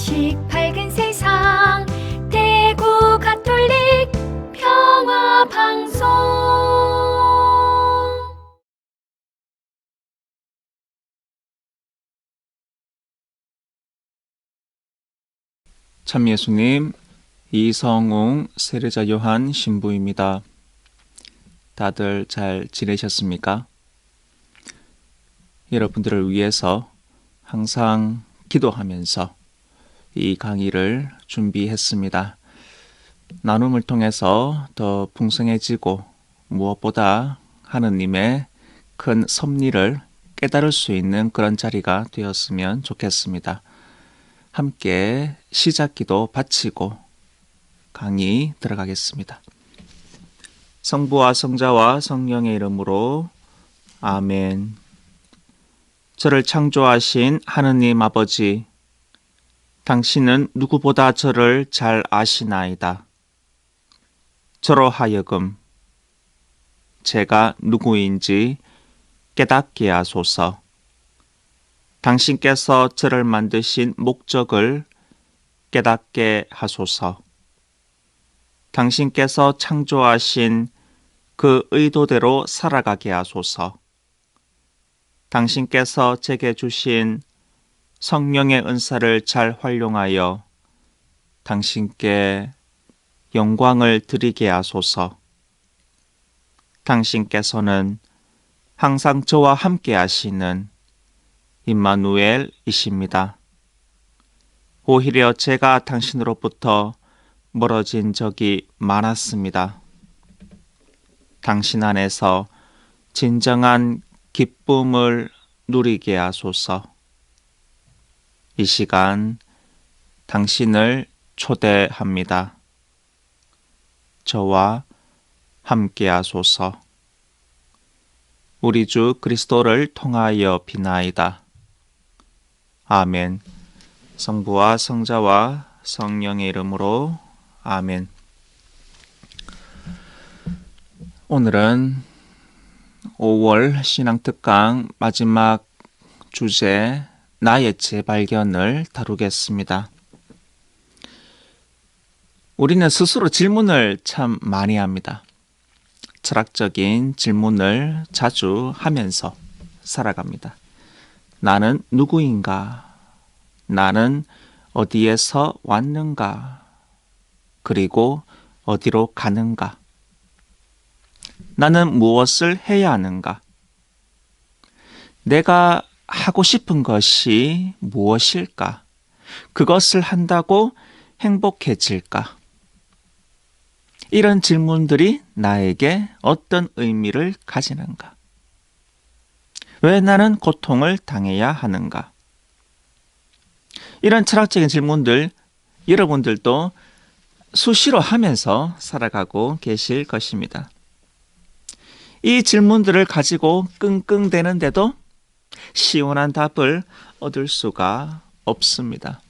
소식 밝은 세상 대구 가톨릭 평화 방송. 참 예수님, 이성웅 세례자 요한 신부입니다. 다들 잘 지내셨습니까? 여러분들을 위해서 항상 기도하면서 이 강의를 준비했습니다. 나눔을 통해서 더 풍성해지고 무엇보다 하느님의 큰 섭리를 깨달을 수 있는 그런 자리가 되었으면 좋겠습니다. 함께 시작기도 바치고 강의 들어가겠습니다. 성부와 성자와 성령의 이름으로 아멘. 저를 창조하신 하느님 아버지, 당신은 누구보다 저를 잘 아시나이다. 저로 하여금 제가 누구인지 깨닫게 하소서. 당신께서 저를 만드신 목적을 깨닫게 하소서. 당신께서 창조하신 그 의도대로 살아가게 하소서. 당신께서 제게 주신 성령의 은사를 잘 활용하여 당신께 영광을 드리게 하소서. 당신께서는 항상 저와 함께 하시는 임마누엘이십니다. 오히려 제가 당신으로부터 멀어진 적이 많았습니다. 당신 안에서 진정한 기쁨을 누리게 하소서. 이 시간 당신을 초대합니다. 저와 함께 하소서. 우리 주 그리스도를 통하여 비나이다. 아멘. 성부와 성자와 성령의 이름으로 아멘. 오늘은 5월 신앙특강 마지막 주제 나의 재발견을 다루겠습니다. 우리는 스스로 질문을 참 많이 합니다. 철학적인 질문을 자주 하면서 살아갑니다. 나는 누구인가? 나는 어디에서 왔는가? 그리고 어디로 가는가? 나는 무엇을 해야 하는가? 내가 하고 싶은 것이 무엇일까? 그것을 한다고 행복해질까? 이런 질문들이 나에게 어떤 의미를 가지는가? 왜 나는 고통을 당해야 하는가? 이런 철학적인 질문들 여러분들도 수시로 하면서 살아가고 계실 것입니다. 이 질문들을 가지고 끙끙대는데도 시원한 답을 얻을 수가 없습니다.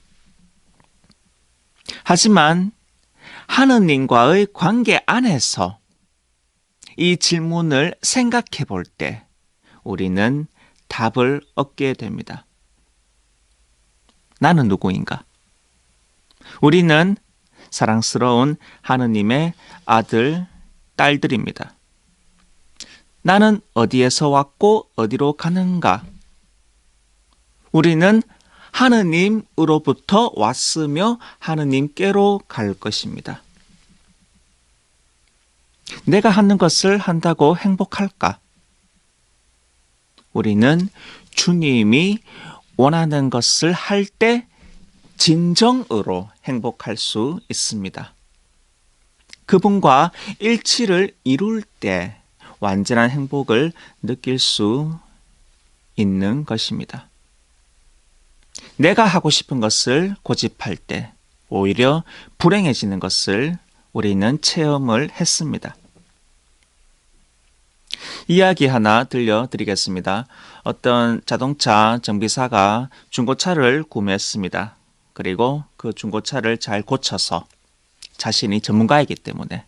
하지만 하느님과의 관계 안에서 이 질문을 생각해 볼 때 우리는 답을 얻게 됩니다. 나는 누구인가? 우리는 사랑스러운 하느님의 아들, 딸들입니다. 나는 어디에서 왔고 어디로 가는가? 우리는 하느님으로부터 왔으며 하느님께로 갈 것입니다. 내가 하는 것을 한다고 행복할까? 우리는 주님이 원하는 것을 할 때 진정으로 행복할 수 있습니다. 그분과 일치를 이룰 때 완전한 행복을 느낄 수 있는 것입니다. 내가 하고 싶은 것을 고집할 때 오히려 불행해지는 것을 우리는 체험을 했습니다. 이야기 하나 들려드리겠습니다. 어떤 자동차 정비사가 중고차를 구매했습니다. 그리고 그 중고차를 잘 고쳐서 자신이 전문가이기 때문에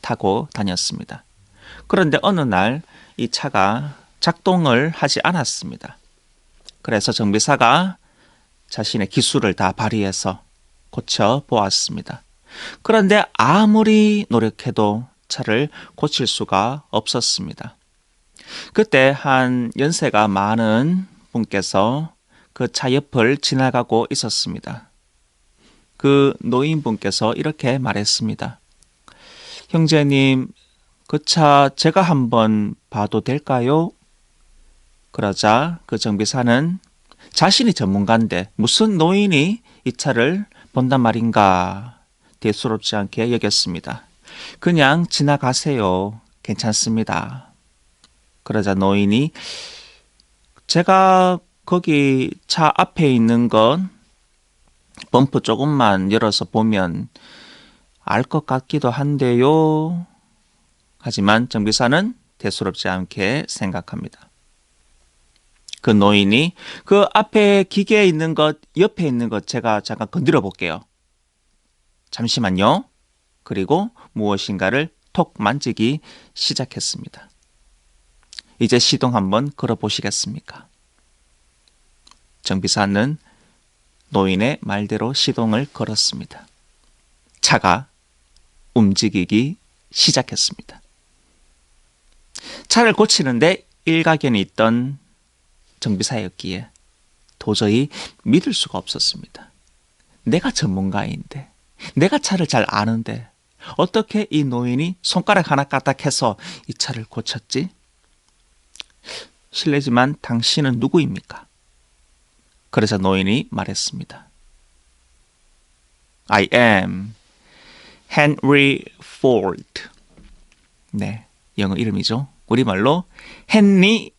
타고 다녔습니다. 그런데 어느 날 이 차가 작동을 하지 않았습니다. 그래서 정비사가 자신의 기술을 다 발휘해서 고쳐 보았습니다. 그런데 아무리 노력해도 차를 고칠 수가 없었습니다. 그때 한 연세가 많은 분께서 그 차 옆을 지나가고 있었습니다. 그 노인분께서 이렇게 말했습니다. 형제님, 그 차 제가 한번 봐도 될까요? 그러자 그 정비사는 자신이 전문가인데 무슨 노인이 이 차를 본단 말인가 대수롭지 않게 여겼습니다. 그냥 지나가세요. 괜찮습니다. 그러자 노인이 제가 거기 차 앞에 있는 건 범퍼 조금만 열어서 보면 알 것 같기도 한데요. 하지만 정비사는 대수롭지 않게 생각합니다. 그 노인이 그 앞에 기계에 있는 것, 옆에 있는 것 제가 잠깐 건드려 볼게요. 잠시만요. 그리고 무엇인가를 톡 만지기 시작했습니다. 이제 시동 한번 걸어 보시겠습니까? 정비사는 노인의 말대로 시동을 걸었습니다. 차가 움직이기 시작했습니다. 차를 고치는데 일가견이 있던 정비사였기에 도저히 믿을 수가 없었습니다. 내가 전문가인데, 내가 차를 잘 아는데 어떻게 이 노인이 손가락 하나 까딱해서 이 차를 고쳤지? 실례지만 당신은 누구입니까? 그래서 노인이 말했습니다. I am Henry Ford. 네, 영어 이름이죠. 우리말로 헨리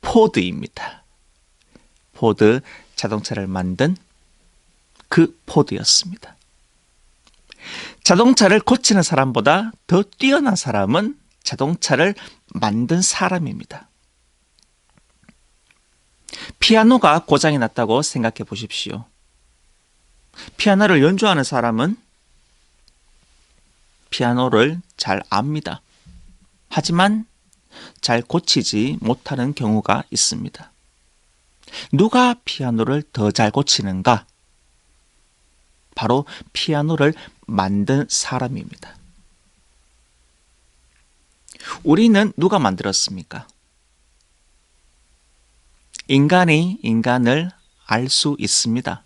포드입니다. 포드 자동차를 만든 그 포드였습니다. 자동차를 고치는 사람보다 더 뛰어난 사람은 자동차를 만든 사람입니다. 피아노가 고장이 났다고 생각해 보십시오. 피아노를 연주하는 사람은 피아노를 잘 압니다. 하지만 잘 고치지 못하는 경우가 있습니다. 누가 피아노를 더 잘 고치는가? 바로 피아노를 만든 사람입니다. 우리는 누가 만들었습니까? 인간이 인간을 알 수 있습니다.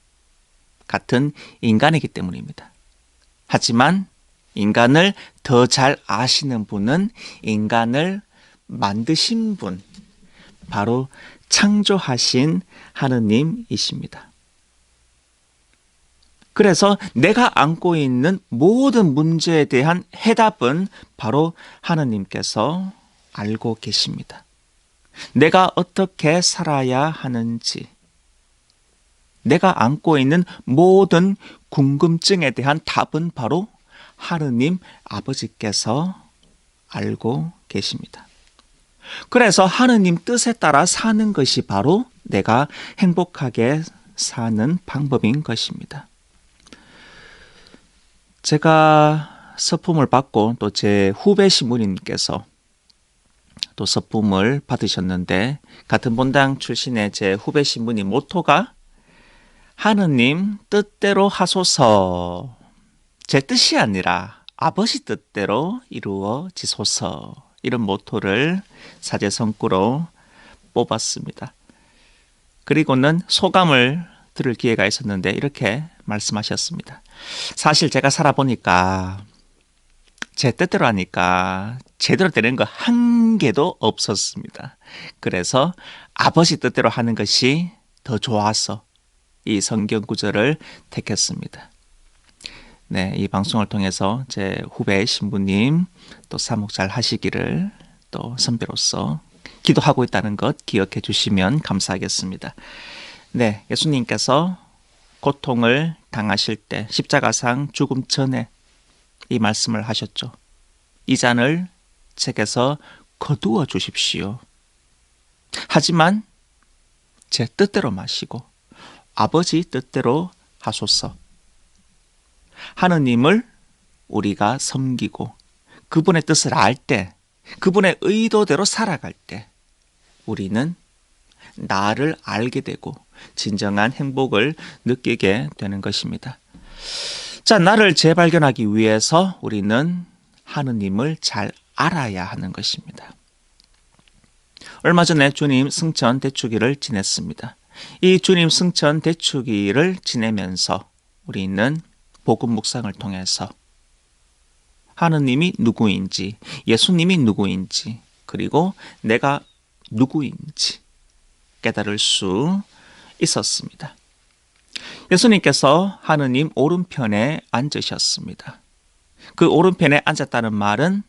같은 인간이기 때문입니다. 하지만 인간을 더 잘 아시는 분은 인간을 만드신 분, 바로 창조하신 하느님이십니다. 그래서 내가 안고 있는 모든 문제에 대한 해답은 바로 하느님께서 알고 계십니다. 내가 어떻게 살아야 하는지, 내가 안고 있는 모든 궁금증에 대한 답은 바로 하느님 아버지께서 알고 계십니다. 그래서 하느님 뜻에 따라 사는 것이 바로 내가 행복하게 사는 방법인 것입니다. 제가 서품을 받고 또 제 후배 신부님께서 또 서품을 받으셨는데 같은 본당 출신의 제 후배 신부님 모토가 하느님 뜻대로 하소서, 제 뜻이 아니라 아버지 뜻대로 이루어지소서, 이런 모토를 사제성구로 뽑았습니다. 그리고는 소감을 들을 기회가 있었는데 이렇게 말씀하셨습니다. 사실 제가 살아보니까 제 뜻대로 하니까 제대로 되는 거 한 개도 없었습니다. 그래서 아버지 뜻대로 하는 것이 더 좋아서 이 성경 구절을 택했습니다. 네, 이 방송을 통해서 제 후배 신부님 또 사목 잘 하시기를 또 선배로서 기도하고 있다는 것 기억해 주시면 감사하겠습니다. 네, 예수님께서 고통을 당하실 때 십자가상 죽음 전에 이 말씀을 하셨죠. 이 잔을 제게서 거두어 주십시오. 하지만 제 뜻대로 마시고 아버지 뜻대로 하소서. 하느님을 우리가 섬기고 그분의 뜻을 알 때, 그분의 의도대로 살아갈 때 우리는 나를 알게 되고 진정한 행복을 느끼게 되는 것입니다. 자, 나를 재발견하기 위해서 우리는 하느님을 잘 알아야 하는 것입니다. 얼마 전에 주님 승천 대축일을 지냈습니다. 이 주님 승천 대축일을 지내면서 우리는 복음 묵상을 통해서 하느님이 누구인지, 예수님이 누구인지, 그리고 내가 누구인지 깨달을 수 있었습니다. 예수님께서 하느님 오른편에 앉으셨습니다. 그 오른편에 앉았다는 말은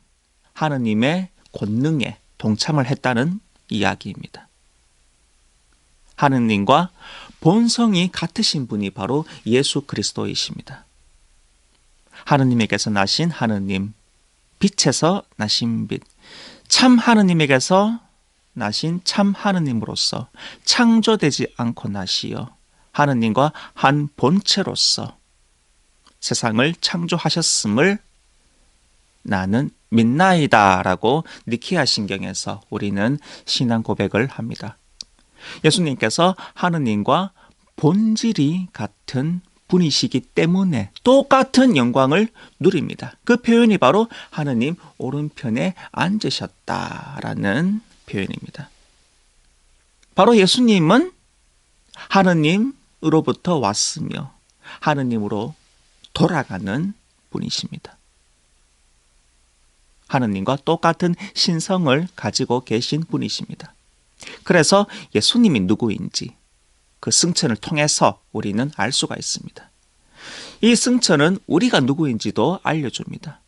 하느님의 권능에 동참을 했다는 이야기입니다. 하느님과 본성이 같으신 분이 바로 예수 그리스도이십니다. 하느님에게서 나신 하느님, 빛에서 나신 빛, 참 하느님에게서 나신 참 하느님으로서 창조되지 않고 나시어 하느님과 한 본체로서 세상을 창조하셨음을 나는 믿나이다 라고 니케아 신경에서 우리는 신앙 고백을 합니다. 예수님께서 하느님과 본질이 같은 분이시기 때문에 똑같은 영광을 누립니다. 그 표현이 바로 하느님 오른편에 앉으셨다라는 표현입니다. 바로 예수님은 하느님으로부터 왔으며 하느님으로 돌아가는 분이십니다. 하느님과 똑같은 신성을 가지고 계신 분이십니다. 그래서 예수님이 누구인지 그 승천을 통해서 우리는 알 수가 있습니다. 이 승천은 우리가 누구인지도 알려줍니다.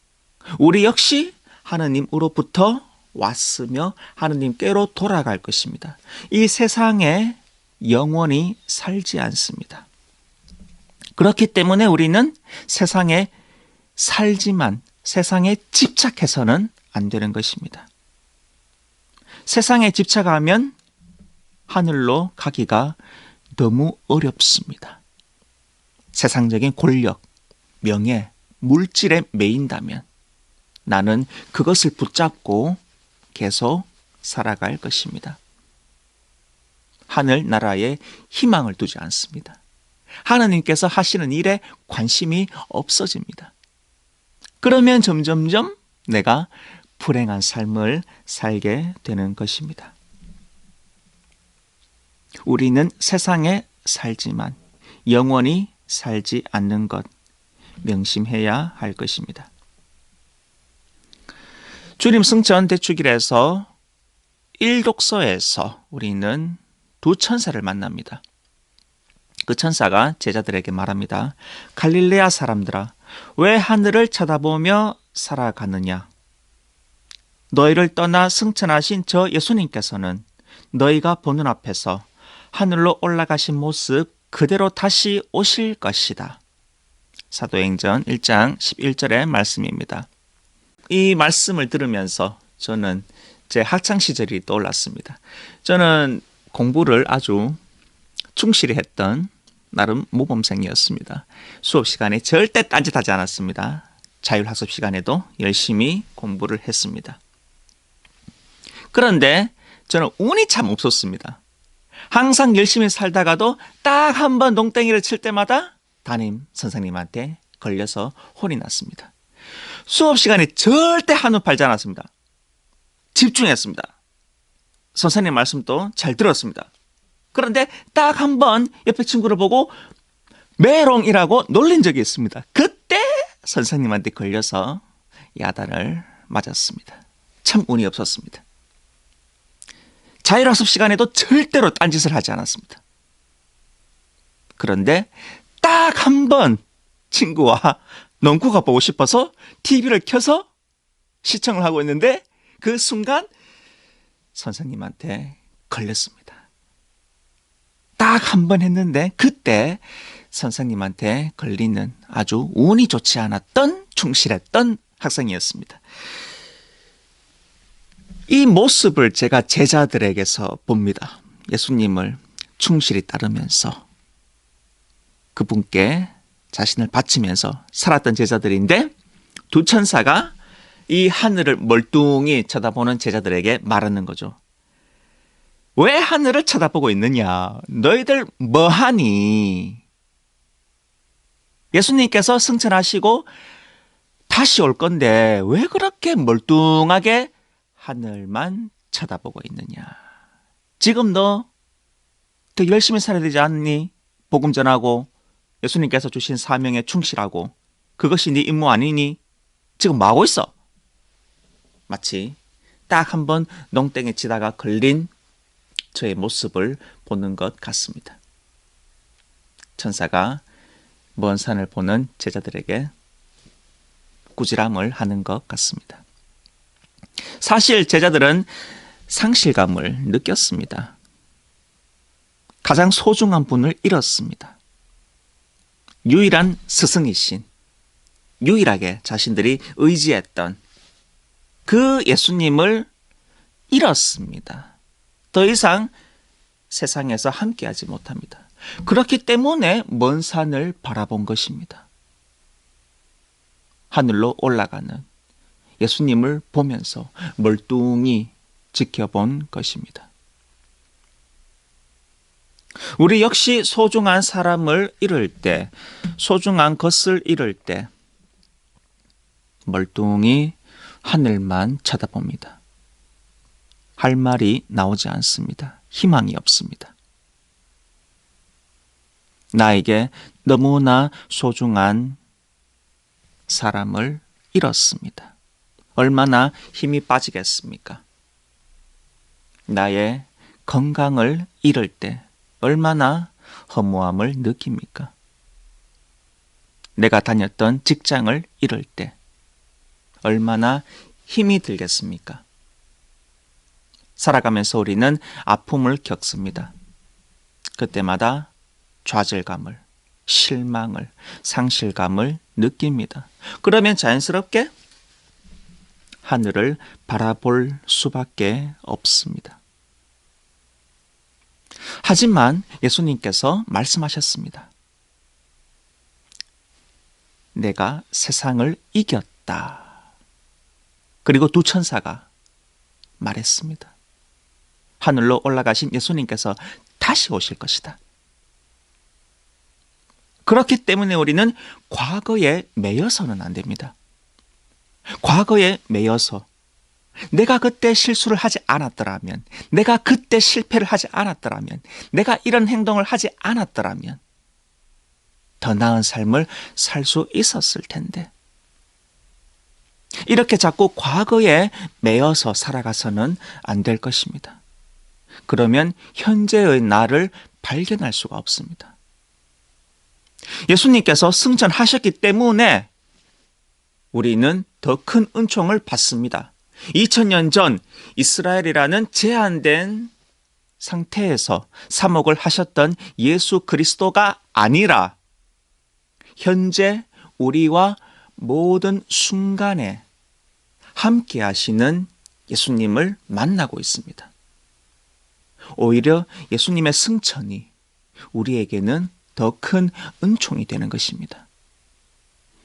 우리 역시 하느님으로부터 왔으며 하느님께로 돌아갈 것입니다. 이 세상에 영원히 살지 않습니다. 그렇기 때문에 우리는 세상에 살지만 세상에 집착해서는 안 되는 것입니다. 세상에 집착하면 하늘로 가기가 너무 어렵습니다. 세상적인 권력, 명예, 물질에 매인다면 나는 그것을 붙잡고 계속 살아갈 것입니다. 하늘나라에 희망을 두지 않습니다. 하나님께서 하시는 일에 관심이 없어집니다. 그러면 점점점 내가 불행한 삶을 살게 되는 것입니다. 우리는 세상에 살지만 영원히 살지 않는 것 명심해야 할 것입니다. 주님 승천 대축일에서 1독서에서 우리는 두 천사를 만납니다. 그 천사가 제자들에게 말합니다. 갈릴레아 사람들아, 왜 하늘을 쳐다보며 살아가느냐? 너희를 떠나 승천하신 저 예수님께서는 너희가 보는 앞에서 하늘로 올라가신 모습 그대로 다시 오실 것이다. 사도행전 1장 11절의 말씀입니다. 이 말씀을 들으면서 저는 제 학창시절이 떠올랐습니다. 저는 공부를 아주 충실히 했던 나름 모범생이었습니다. 수업 시간에 절대 딴짓하지 않았습니다. 자율학습 시간에도 열심히 공부를 했습니다. 그런데 저는 운이 참 없었습니다. 항상 열심히 살다가도 딱 한 번 농땡이를 칠 때마다 담임 선생님한테 걸려서 혼이 났습니다. 수업 시간에 절대 한눈 팔지 않았습니다. 집중했습니다. 선생님 말씀도 잘 들었습니다. 그런데 딱 한 번 옆에 친구를 보고 메롱이라고 놀린 적이 있습니다. 그때 선생님한테 걸려서 야단을 맞았습니다. 참 운이 없었습니다. 자율학습 시간에도 절대로 딴짓을 하지 않았습니다. 그런데 딱 한 번 친구와 농구가 보고 싶어서 TV를 켜서 시청을 하고 있는데 그 순간 선생님한테 걸렸습니다. 딱 한 번 했는데 그때 선생님한테 걸리는 아주 운이 좋지 않았던 충실했던 학생이었습니다. 이 모습을 제가 제자들에게서 봅니다. 예수님을 충실히 따르면서 그분께 자신을 바치면서 살았던 제자들인데 두 천사가 이 하늘을 멀뚱히 쳐다보는 제자들에게 말하는 거죠. 왜 하늘을 쳐다보고 있느냐? 너희들 뭐하니? 예수님께서 승천하시고 다시 올 건데 왜 그렇게 멀뚱하게 하늘만 쳐다보고 있느냐? 지금 너 더 열심히 살아야 되지 않니? 복음 전하고 예수님께서 주신 사명에 충실하고 그것이 네 임무 아니니? 지금 뭐 하고 있어? 마치 딱 한 번 농땡에 치다가 걸린 저의 모습을 보는 것 같습니다. 천사가 먼 산을 보는 제자들에게 꾸지람을 하는 것 같습니다. 사실 제자들은 상실감을 느꼈습니다. 가장 소중한 분을 잃었습니다. 유일한 스승이신, 유일하게 자신들이 의지했던 그 예수님을 잃었습니다. 더 이상 세상에서 함께하지 못합니다. 그렇기 때문에 먼 산을 바라본 것입니다. 하늘로 올라가는 예수님을 보면서 멀뚱히 지켜본 것입니다. 우리 역시 소중한 사람을 잃을 때, 소중한 것을 잃을 때 멀뚱히 하늘만 쳐다봅니다. 할 말이 나오지 않습니다. 희망이 없습니다. 나에게 너무나 소중한 사람을 잃었습니다. 얼마나 힘이 빠지겠습니까? 나의 건강을 잃을 때 얼마나 허무함을 느낍니까? 내가 다녔던 직장을 잃을 때 얼마나 힘이 들겠습니까? 살아가면서 우리는 아픔을 겪습니다. 그때마다 좌절감을, 실망을, 상실감을 느낍니다. 그러면 자연스럽게 하늘을 바라볼 수밖에 없습니다. 하지만 예수님께서 말씀하셨습니다. 내가 세상을 이겼다. 그리고 두 천사가 말했습니다. 하늘로 올라가신 예수님께서 다시 오실 것이다. 그렇기 때문에 우리는 과거에 매여서는 안 됩니다. 과거에 매여서 내가 그때 실수를 하지 않았더라면, 내가 그때 실패를 하지 않았더라면, 내가 이런 행동을 하지 않았더라면 더 나은 삶을 살 수 있었을 텐데, 이렇게 자꾸 과거에 매여서 살아가서는 안 될 것입니다. 그러면 현재의 나를 발견할 수가 없습니다. 예수님께서 승천하셨기 때문에 우리는 더 큰 은총을 받습니다. 2000년 전 이스라엘이라는 제한된 상태에서 사목을 하셨던 예수 그리스도가 아니라 현재 우리와 모든 순간에 함께 하시는 예수님을 만나고 있습니다. 오히려 예수님의 승천이 우리에게는 더 큰 은총이 되는 것입니다.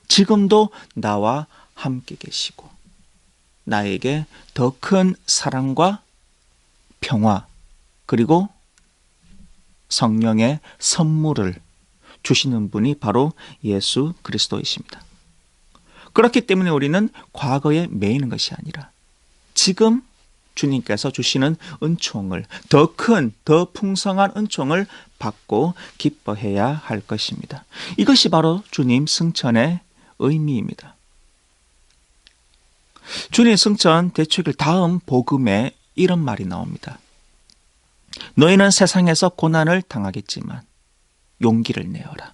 지금도 나와 함께 계시고 나에게 더 큰 사랑과 평화 그리고 성령의 선물을 주시는 분이 바로 예수 그리스도이십니다. 그렇기 때문에 우리는 과거에 매이는 것이 아니라 지금 주님께서 주시는 은총을 더 큰, 더 풍성한 은총을 받고 기뻐해야 할 것입니다. 이것이 바로 주님 승천의 의미입니다. 주님 승천 대축일 다음 복음에 이런 말이 나옵니다. 너희는 세상에서 고난을 당하겠지만 용기를 내어라.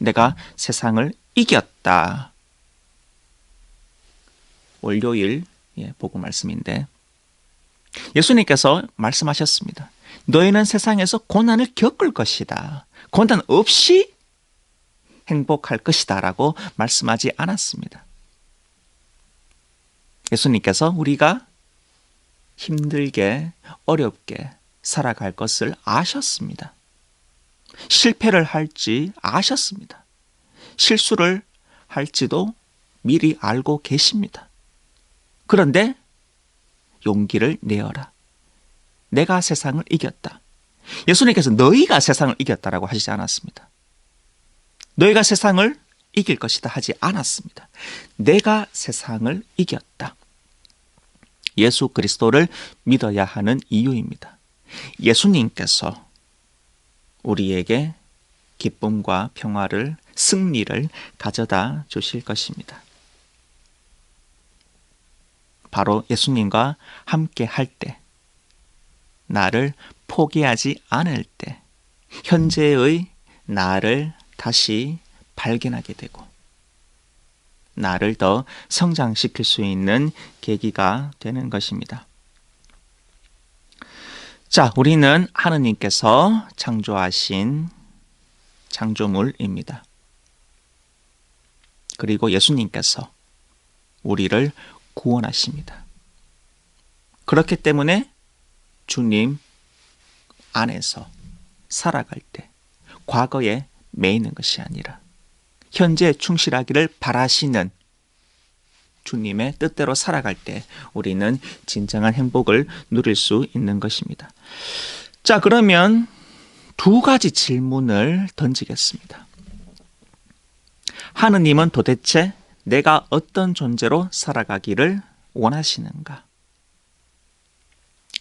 내가 세상을 이겼다. 월요일 복음 말씀인데 예수님께서 말씀하셨습니다. 너희는 세상에서 고난을 겪을 것이다. 고난 없이 행복할 것이다 라고 말씀하지 않았습니다. 예수님께서 우리가 힘들게 어렵게 살아갈 것을 아셨습니다. 실패를 할지 아셨습니다. 실수를 할지도 미리 알고 계십니다. 그런데 용기를 내어라. 내가 세상을 이겼다. 예수님께서 너희가 세상을 이겼다라고 하시지 않았습니다. 너희가 세상을 이길 것이다 하지 않았습니다. 내가 세상을 이겼다. 예수 그리스도를 믿어야 하는 이유입니다. 예수님께서 우리에게 기쁨과 평화를, 승리를 가져다 주실 것입니다. 바로 예수님과 함께 할 때, 나를 포기하지 않을 때, 현재의 나를 다시 발견하게 되고 나를 더 성장시킬 수 있는 계기가 되는 것입니다. 자, 우리는 하느님께서 창조하신 창조물입니다. 그리고 예수님께서 우리를 구원하십니다. 그렇기 때문에 주님 안에서 살아갈 때 과거에 매이는 것이 아니라 현재 충실하기를 바라시는 주님의 뜻대로 살아갈 때 우리는 진정한 행복을 누릴 수 있는 것입니다. 자, 그러면 두 가지 질문을 던지겠습니다. 하느님은 도대체 내가 어떤 존재로 살아가기를 원하시는가?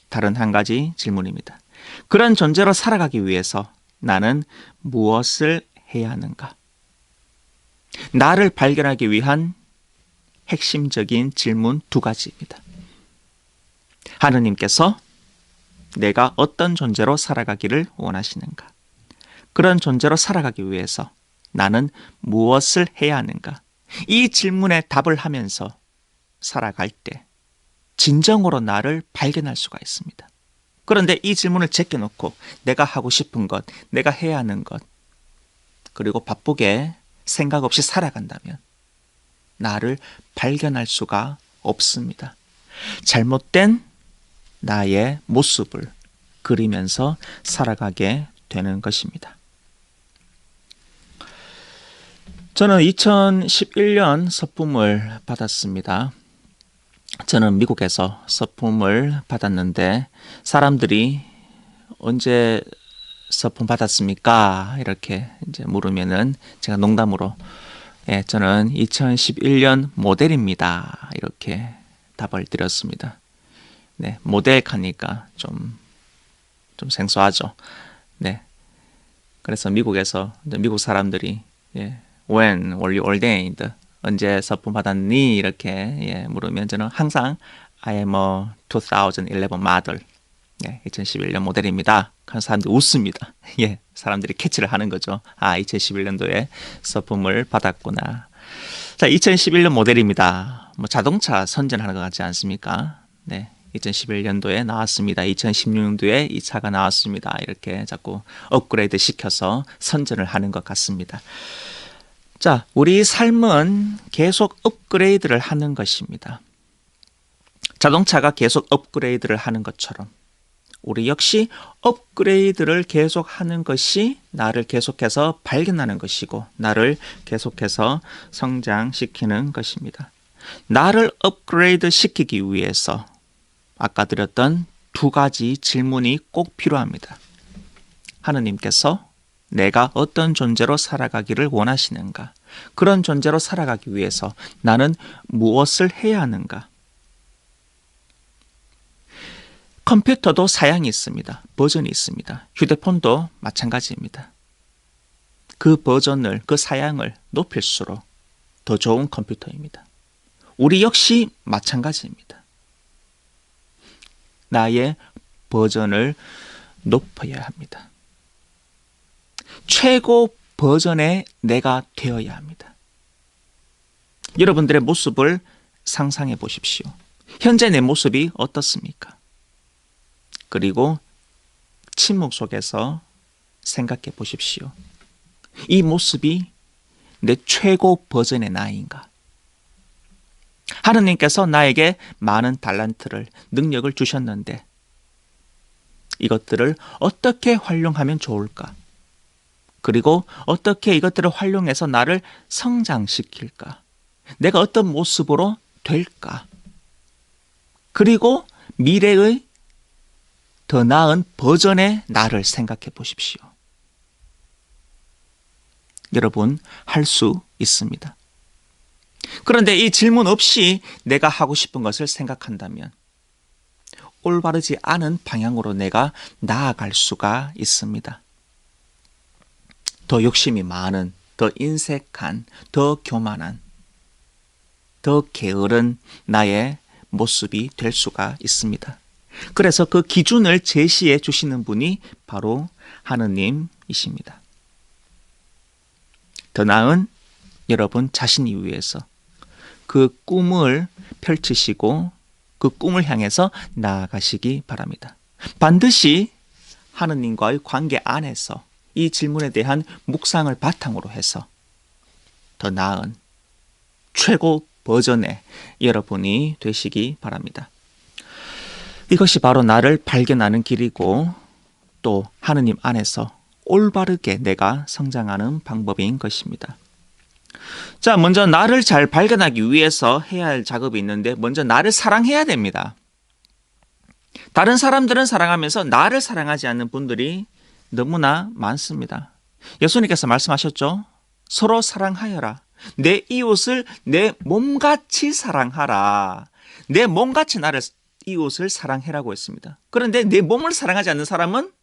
다른 한 가지 질문입니다. 그런 존재로 살아가기 위해서 나는 무엇을 해야 하는가? 나를 발견하기 위한 핵심적인 질문 두 가지입니다. 하느님께서 내가 어떤 존재로 살아가기를 원하시는가? 그런 존재로 살아가기 위해서 나는 무엇을 해야 하는가? 이 질문에 답을 하면서 살아갈 때 진정으로 나를 발견할 수가 있습니다. 그런데 이 질문을 제껴놓고 내가 하고 싶은 것, 내가 해야 하는 것, 그리고 바쁘게 생각 없이 살아간다면 나를 발견할 수가 없습니다. 잘못된 나의 모습을 그리면서 살아가게 되는 것입니다. 저는 2011년 서품을 받았습니다. 저는 미국에서 서품을 받았는데 사람들이 언제 서품 받았습니까? 이렇게 이제 물으면은 제가 농담으로 저는 2011년 모델입니다. 이렇게 답을 드렸습니다. 네, 모델 하니까 좀 생소하죠. 네. 그래서 미국에서 미국 사람들이 When were you ordained? 언제 서품 받았니? 이렇게 물으면 저는 항상 I am a 2011 model. 2011년 모델입니다. 그런 사람들이 웃습니다. 사람들이 캐치를 하는 거죠. 2011년도에 서품을 받았구나. 자, 2011년 모델입니다. 자동차 선전하는 것 같지 않습니까? 2011년도에 나왔습니다. 2016년도에 이 차가 나왔습니다. 이렇게 자꾸 업그레이드 시켜서 선전을 하는 것 같습니다. 자, 우리 삶은 계속 업그레이드를 하는 것입니다. 자동차가 계속 업그레이드를 하는 것처럼 우리 역시 업그레이드를 계속하는 것이 나를 계속해서 발견하는 것이고 나를 계속해서 성장시키는 것입니다. 나를 업그레이드 시키기 위해서 아까 드렸던 두 가지 질문이 꼭 필요합니다. 하느님께서 내가 어떤 존재로 살아가기를 원하시는가? 그런 존재로 살아가기 위해서 나는 무엇을 해야 하는가? 컴퓨터도 사양이 있습니다. 버전이 있습니다. 휴대폰도 마찬가지입니다. 그 버전을, 그 사양을 높일수록 더 좋은 컴퓨터입니다. 우리 역시 마찬가지입니다. 나의 버전을 높여야 합니다. 최고 버전의 내가 되어야 합니다. 여러분들의 모습을 상상해 보십시오. 현재 내 모습이 어떻습니까? 그리고 침묵 속에서 생각해 보십시오. 이 모습이 내 최고 버전의 나인가? 하느님께서 나에게 많은 달란트를, 능력을 주셨는데 이것들을 어떻게 활용하면 좋을까? 그리고 어떻게 이것들을 활용해서 나를 성장시킬까? 내가 어떤 모습으로 될까? 그리고 미래의 더 나은 버전의 나를 생각해 보십시오. 여러분, 할 수 있습니다. 그런데 이 질문 없이 내가 하고 싶은 것을 생각한다면 올바르지 않은 방향으로 내가 나아갈 수가 있습니다. 더 욕심이 많은, 더 인색한, 더 교만한, 더 게으른 나의 모습이 될 수가 있습니다. 그래서 그 기준을 제시해 주시는 분이 바로 하느님이십니다. 더 나은 여러분 자신이 위해서 그 꿈을 펼치시고 그 꿈을 향해서 나아가시기 바랍니다. 반드시 하느님과의 관계 안에서 이 질문에 대한 묵상을 바탕으로 해서 더 나은 최고 버전의 여러분이 되시기 바랍니다. 이것이 바로 나를 발견하는 길이고 또 하느님 안에서 올바르게 내가 성장하는 방법인 것입니다. 자, 먼저 나를 잘 발견하기 위해서 해야 할 작업이 있는데 먼저 나를 사랑해야 됩니다. 다른 사람들은 사랑하면서 나를 사랑하지 않는 분들이 너무나 많습니다. 예수님께서 말씀하셨죠? 서로 사랑하여라. 내 이웃을 내 몸같이 사랑하라. 내 몸같이 나를 이웃을 사랑해라고 했습니다. 그런데 내 몸을 사랑하지 않는 사람은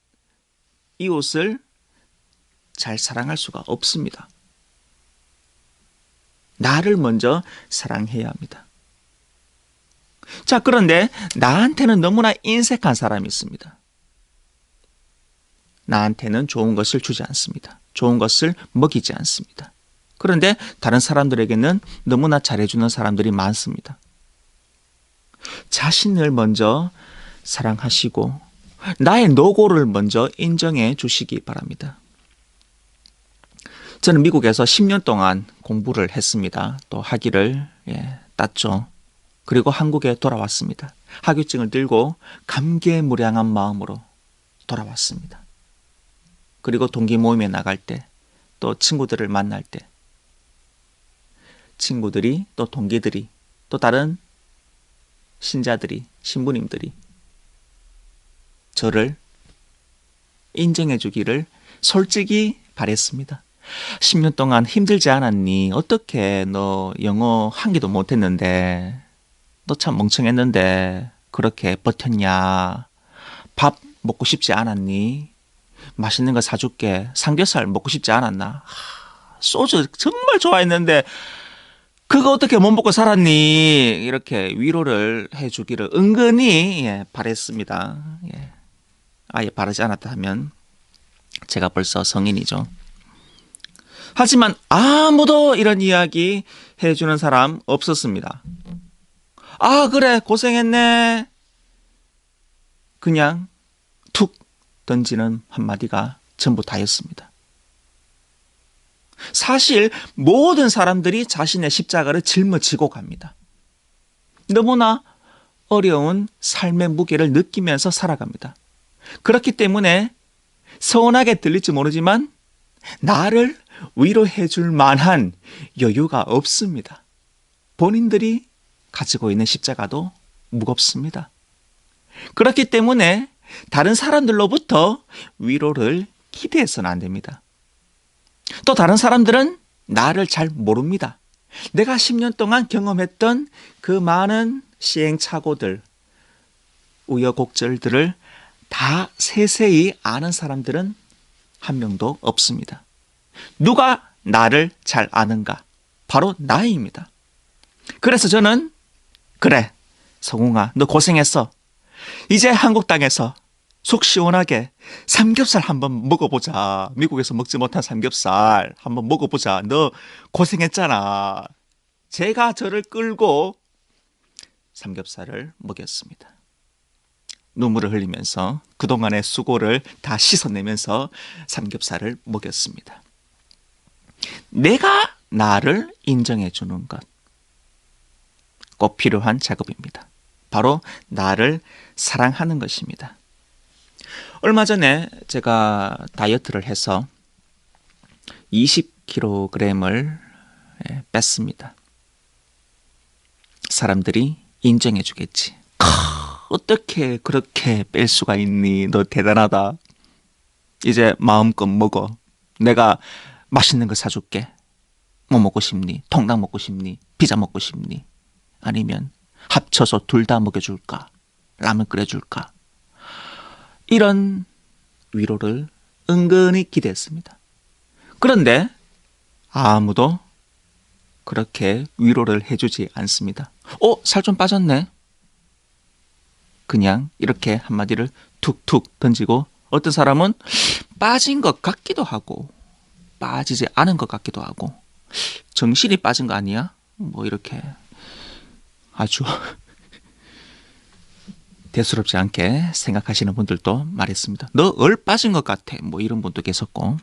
이웃을 잘 사랑할 수가 없습니다. 나를 먼저 사랑해야 합니다. 자, 그런데 나한테는 너무나 인색한 사람이 있습니다. 나한테는 좋은 것을 주지 않습니다. 좋은 것을 먹이지 않습니다. 그런데 다른 사람들에게는 너무나 잘해주는 사람들이 많습니다. 자신을 먼저 사랑하시고 나의 노고를 먼저 인정해 주시기 바랍니다. 저는 미국에서 10년 동안 공부를 했습니다. 또 학위를 땄죠. 그리고 한국에 돌아왔습니다. 학위증을 들고 감개무량한 마음으로 돌아왔습니다. 그리고 동기 모임에 나갈 때, 또 친구들을 만날 때, 친구들이 또 동기들이 또 다른 신자들이, 신부님들이 저를 인정해 주기를 솔직히 바랬습니다. 10년 동안 힘들지 않았니? 어떻게 너 영어 한 개도 못했는데 너 참 멍청했는데 그렇게 버텼냐? 밥 먹고 싶지 않았니? 맛있는 거 사줄게. 삼겹살 먹고 싶지 않았나? 소주 정말 좋아했는데 그거 어떻게 못 먹고 살았니? 이렇게 위로를 해주기를 은근히 바랬습니다. 아예 바라지 않았다 하면 제가 벌써 성인이죠. 하지만 아무도 이런 이야기 해주는 사람 없었습니다. 아, 그래, 고생했네. 그냥 툭 던지는 한마디가 전부 다였습니다. 사실 모든 사람들이 자신의 십자가를 짊어지고 갑니다. 너무나 어려운 삶의 무게를 느끼면서 살아갑니다. 그렇기 때문에 서운하게 들릴지 모르지만 나를 위로해 줄 만한 여유가 없습니다. 본인들이 가지고 있는 십자가도 무겁습니다. 그렇기 때문에 다른 사람들로부터 위로를 기대해서는 안 됩니다. 또 다른 사람들은 나를 잘 모릅니다. 내가 10년 동안 경험했던 그 많은 시행착오들, 우여곡절들을 다 세세히 아는 사람들은 한 명도 없습니다. 누가 나를 잘 아는가? 바로 나입니다. 그래서 저는 그래, 성웅아, 너 고생했어. 이제 한국 땅에서 속 시원하게 삼겹살 한번 먹어보자. 미국에서 먹지 못한 삼겹살 한번 먹어보자. 너 고생했잖아. 제가 저를 끌고 삼겹살을 먹였습니다. 눈물을 흘리면서 그동안의 수고를 다 씻어내면서 삼겹살을 먹였습니다. 내가 나를 인정해 주는 것, 꼭 필요한 작업입니다. 바로 나를 사랑하는 것입니다. 얼마 전에 제가 다이어트를 해서 20kg을 뺐습니다. 사람들이 인정해 주겠지. 어떻게 그렇게 뺄 수가 있니? 너 대단하다. 이제 마음껏 먹어. 내가 맛있는 거 사줄게. 뭐 먹고 싶니? 통닭 먹고 싶니? 피자 먹고 싶니? 아니면 합쳐서 둘 다 먹여줄까? 라면 끓여줄까? 이런 위로를 은근히 기대했습니다. 그런데 아무도 그렇게 위로를 해주지 않습니다. 살 좀 빠졌네. 그냥 이렇게 한마디를 툭툭 던지고 어떤 사람은 빠진 것 같기도 하고 빠지지 않은 것 같기도 하고 정신이 빠진 거 아니야? 뭐 이렇게 아주 대수롭지 않게 생각하시는 분들도 말했습니다. 너 얼 빠진 것 같아. 뭐 이런 분도 계셨고.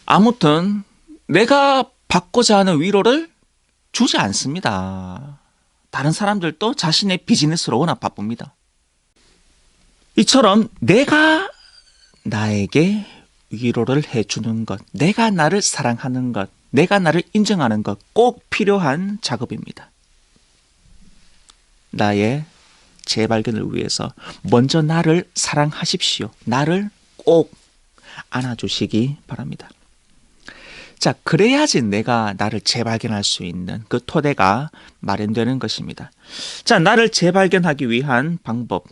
아무튼 내가 받고자 하는 위로를 주지 않습니다. 다른 사람들도 자신의 비즈니스로 워낙 바쁩니다. 이처럼 내가 나에게 위로를 해주는 것, 내가 나를 사랑하는 것, 내가 나를 인정하는 것 꼭 필요한 작업입니다. 나의 재발견을 위해서 먼저 나를 사랑하십시오. 나를 꼭 안아주시기 바랍니다. 자, 그래야지 내가 나를 재발견할 수 있는 그 토대가 마련되는 것입니다. 자, 나를 재발견하기 위한 방법.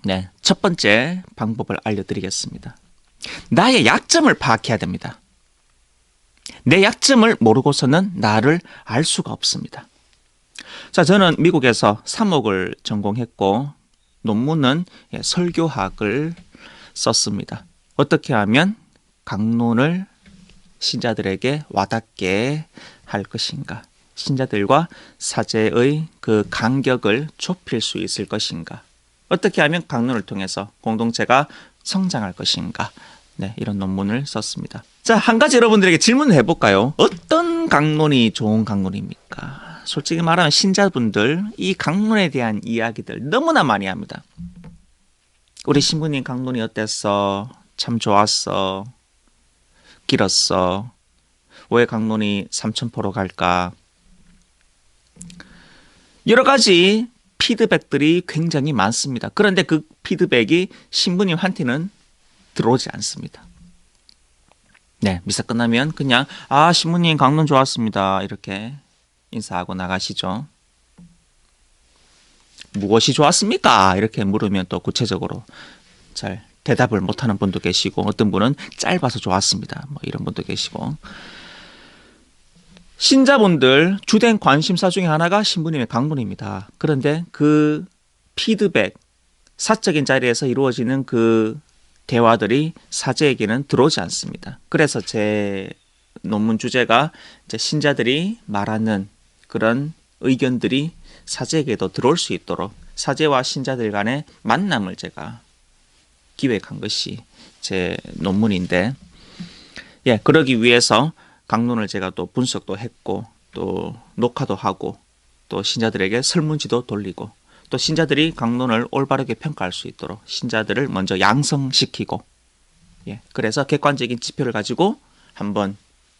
네, 첫 번째 방법을 알려드리겠습니다. 나의 약점을 파악해야 됩니다. 내 약점을 모르고서는 나를 알 수가 없습니다. 자, 저는 미국에서 사목을 전공했고 논문은 설교학을 썼습니다. 어떻게 하면 강론을 신자들에게 와닿게 할 것인가? 신자들과 사제의 그 간격을 좁힐 수 있을 것인가? 어떻게 하면 강론을 통해서 공동체가 성장할 것인가? 네, 이런 논문을 썼습니다. 자, 한 가지 여러분들에게 질문을 해볼까요? 어떤 강론이 좋은 강론입니까? 솔직히 말하면 신자분들 이 강론에 대한 이야기들 너무나 많이 합니다. 우리 신부님 강론이 어땠어? 참 좋았어. 길었어. 왜 강론이 삼천포로 갈까? 여러 가지 피드백들이 굉장히 많습니다. 그런데 그 피드백이 신부님한테는 들어오지 않습니다. 네, 미사 끝나면 그냥 신부님 강론 좋았습니다. 이렇게 인사하고 나가시죠. 무엇이 좋았습니까? 이렇게 물으면 또 구체적으로 잘 대답을 못하는 분도 계시고 어떤 분은 짧아서 좋았습니다. 뭐 이런 분도 계시고 신자분들 주된 관심사 중에 하나가 신부님의 강론입니다. 그런데 그 피드백, 사적인 자리에서 이루어지는 그 대화들이 사제에게는 들어오지 않습니다. 그래서 제 논문 주제가 이제 신자들이 말하는 그런 의견들이 사제에게도 들어올 수 있도록 사제와 신자들 간의 만남을 제가 기획한 것이 제 논문인데, 그러기 위해서 강론을 제가 또 분석도 했고 또 녹화도 하고 또 신자들에게 설문지도 돌리고 또 신자들이 강론을 올바르게 평가할 수 있도록 신자들을 먼저 양성시키고, 그래서 객관적인 지표를 가지고 한번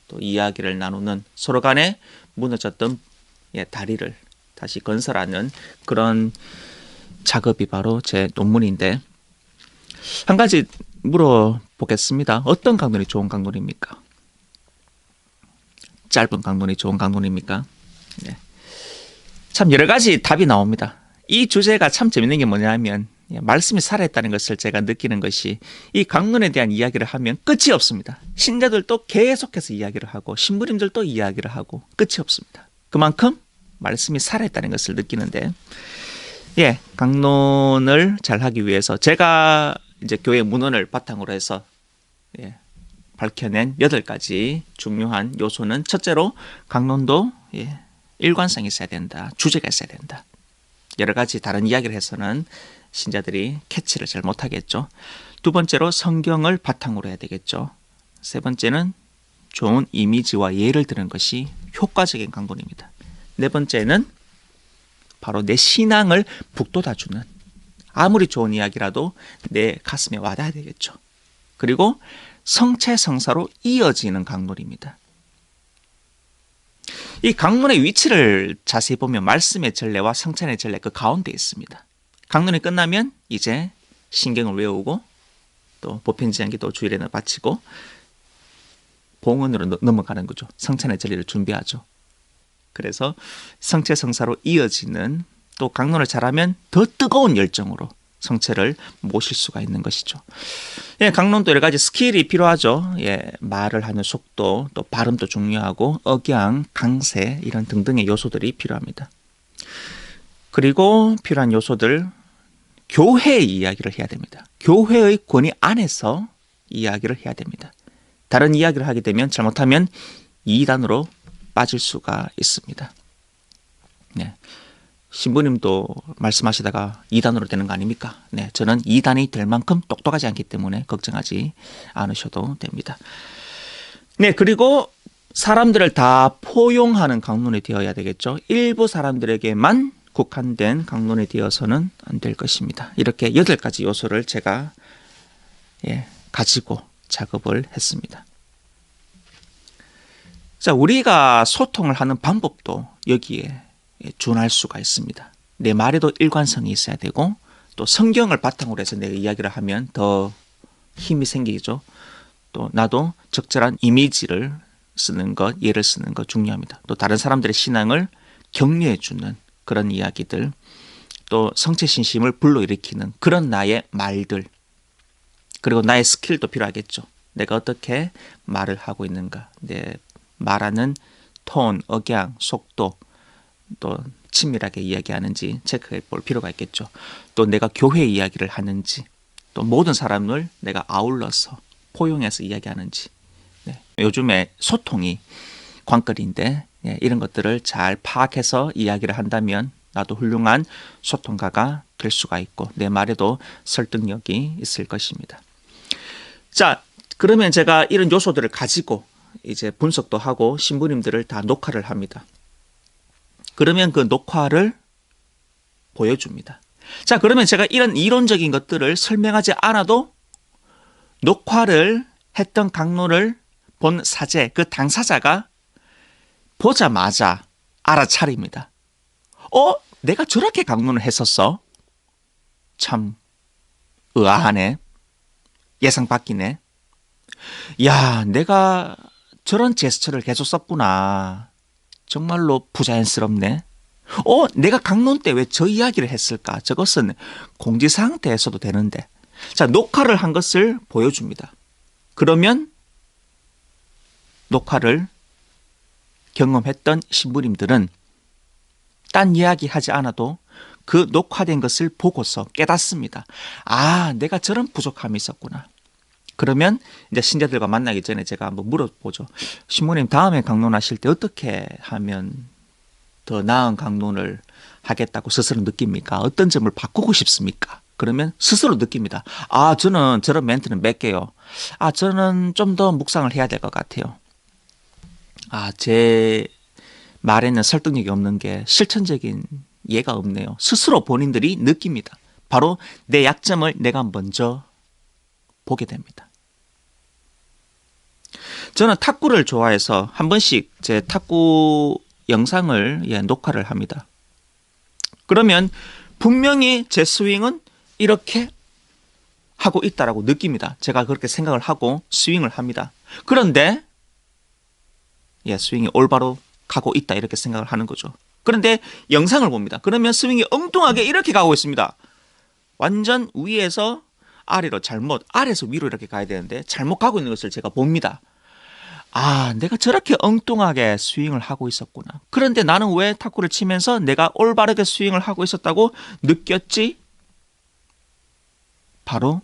또 이야기를 나누는, 서로 간에 무너졌던 다리를 다시 건설하는 그런 작업이 바로 제 논문인데, 한 가지 물어보겠습니다. 어떤 강론이 좋은 강론입니까? 짧은 강론이 좋은 강론입니까? 참 여러 가지 답이 나옵니다. 이 주제가 참 재밌는 게 뭐냐면 말씀이 살아있다는 것을 제가 느끼는 것이, 이 강론에 대한 이야기를 하면 끝이 없습니다. 신자들도 계속해서 이야기를 하고 신부님들도 이야기를 하고 끝이 없습니다. 그만큼 말씀이 살아있다는 것을 느끼는데, 강론을 잘 하기 위해서 제가 이제 교회 문헌을 바탕으로 해서 밝혀낸 8가지 중요한 요소는, 첫째로 강론도 일관성이 있어야 된다. 주제가 있어야 된다. 여러 가지 다른 이야기를 해서는 신자들이 캐치를 잘 못하겠죠. 두 번째로 성경을 바탕으로 해야 되겠죠. 세 번째는 좋은 이미지와 예를 드는 것이 효과적인 강론입니다. 네 번째는 바로 내 신앙을 북돋아주는, 아무리 좋은 이야기라도 내 가슴에 와닿아야 되겠죠. 그리고 성체성사로 이어지는 강론입니다. 이 강론의 위치를 자세히 보면 말씀의 전례와 성찬의 전례 그 가운데 있습니다. 강론이 끝나면 이제 신경을 외우고 또 보편지향기도 주일에는 바치고 봉헌으로 넘어가는 거죠. 성찬의 절리를 준비하죠. 그래서 성체성사로 이어지는, 또 강론을 잘하면 더 뜨거운 열정으로 성체를 모실 수가 있는 것이죠. 예, 강론도 여러 가지 스킬이 필요하죠. 예, 말을 하는 속도, 또 발음도 중요하고 억양, 강세 이런 등등의 요소들이 필요합니다. 그리고 필요한 요소들, 교회의 이야기를 해야 됩니다. 교회의 권위 안에서 이야기를 해야 됩니다. 다른 이야기를 하게 되면 잘못하면 이단으로 빠질 수가 있습니다. 네. 신부님도 말씀하시다가 이단으로 되는 거 아닙니까? 네, 저는 이단이 될 만큼 똑똑하지 않기 때문에 걱정하지 않으셔도 됩니다. 네, 그리고 사람들을 다 포용하는 강론이 되어야 되겠죠. 일부 사람들에게만 국한된 강론이 되어서는 안 될 것입니다. 이렇게 8가지 요소를 제가 가지고 작업을 했습니다. 자, 우리가 소통을 하는 방법도 여기에 준할 수가 있습니다. 내 말에도 일관성이 있어야 되고, 또 성경을 바탕으로 해서 내가 이야기를 하면 더 힘이 생기죠. 또 나도 적절한 이미지를 쓰는 것, 예를 쓰는 것 중요합니다. 또 다른 사람들의 신앙을 격려해 주는 그런 이야기들, 또 성체신심을 불러일으키는 그런 나의 말들, 그리고 나의 스킬도 필요하겠죠. 내가 어떻게 말을 하고 있는가, 내 말하는 톤, 억양, 속도, 또 친밀하게 이야기하는지 체크해 볼 필요가 있겠죠. 또 내가 교회 이야기를 하는지, 또 모든 사람을 내가 아울러서 포용해서 이야기하는지. 네. 요즘에 소통이 관건인데 이런 것들을 잘 파악해서 이야기를 한다면 나도 훌륭한 소통가가 될 수가 있고 내 말에도 설득력이 있을 것입니다. 자, 그러면 제가 이런 요소들을 가지고 이제 분석도 하고 신부님들을 다 녹화를 합니다. 그러면 그 녹화를 보여줍니다. 자, 그러면 제가 이런 이론적인 것들을 설명하지 않아도 녹화를 했던 강론을 본 사제, 그 당사자가 보자마자 알아차립니다. 내가 저렇게 강론을 했었어? 참 의아하네. 예상 바뀌네. 야, 내가 저런 제스처를 계속 썼구나. 정말로 부자연스럽네. 내가 강론 때 왜 저 이야기를 했을까? 저것은 공지사항 때 했어도 되는데. 자, 녹화를 한 것을 보여줍니다. 그러면 녹화를 경험했던 신부님들은 딴 이야기 하지 않아도 그 녹화된 것을 보고서 깨닫습니다. 아, 내가 저런 부족함이 있었구나. 그러면 이제 신자들과 만나기 전에 제가 한번 물어보죠. 신부님, 다음에 강론하실 때 어떻게 하면 더 나은 강론을 하겠다고 스스로 느낍니까? 어떤 점을 바꾸고 싶습니까? 그러면 스스로 느낍니다. 아, 저는 저런 멘트는 몇 개요. 아, 저는 좀 더 묵상을 해야 될 것 같아요. 아, 제 말에는 설득력이 없는 게 실천적인 예가 없네요. 스스로 본인들이 느낍니다. 바로 내 약점을 내가 먼저 보게 됩니다. 저는 탁구를 좋아해서 한 번씩 제 탁구 영상을 녹화를 합니다. 그러면 분명히 제 스윙은 이렇게 하고 있다라고 느낍니다. 제가 그렇게 생각을 하고 스윙을 합니다. 그런데 스윙이 올바로 가고 있다 이렇게 생각을 하는 거죠. 그런데 영상을 봅니다. 그러면 스윙이 엉뚱하게 이렇게 가고 있습니다. 완전 위에서 아래로 잘못, 아래에서 위로 이렇게 가야 되는데 잘못 가고 있는 것을 제가 봅니다. 아, 내가 저렇게 엉뚱하게 스윙을 하고 있었구나. 그런데 나는 왜 탁구를 치면서 내가 올바르게 스윙을 하고 있었다고 느꼈지? 바로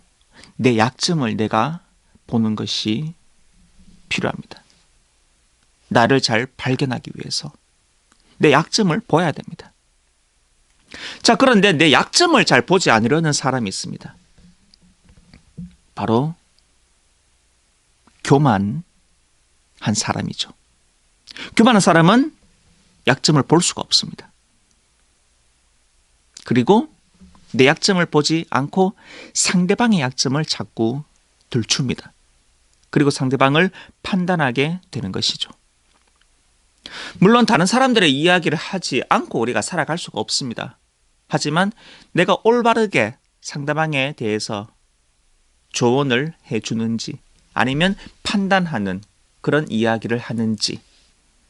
내 약점을 내가 보는 것이 필요합니다. 나를 잘 발견하기 위해서 내 약점을 보아야 됩니다. 자, 그런데 내 약점을 잘 보지 않으려는 사람이 있습니다. 바로 교만한 사람이죠. 교만한 사람은 약점을 볼 수가 없습니다. 그리고 내 약점을 보지 않고 상대방의 약점을 자꾸 들춥니다. 그리고 상대방을 판단하게 되는 것이죠. 물론 다른 사람들의 이야기를 하지 않고 우리가 살아갈 수가 없습니다. 하지만 내가 올바르게 상대방에 대해서 조언을 해주는지 아니면 판단하는 그런 이야기를 하는지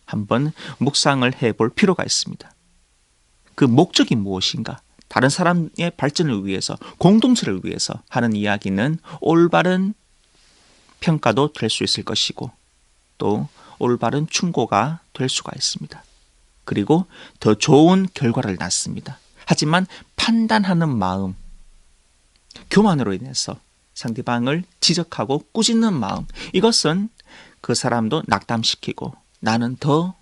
한번 묵상을 해볼 필요가 있습니다. 그 목적이 무엇인가? 다른 사람의 발전을 위해서, 공동체를 위해서 하는 이야기는 올바른 평가도 될 수 있을 것이고 또 올바른 충고가 될 수가 있습니다. 그리고 더 좋은 결과를 낳습니다. 하지만 판단하는 마음, 교만으로 인해서 상대방을 지적하고 꾸짖는 마음, 이것은 그 사람도 낙담시키고 나는 더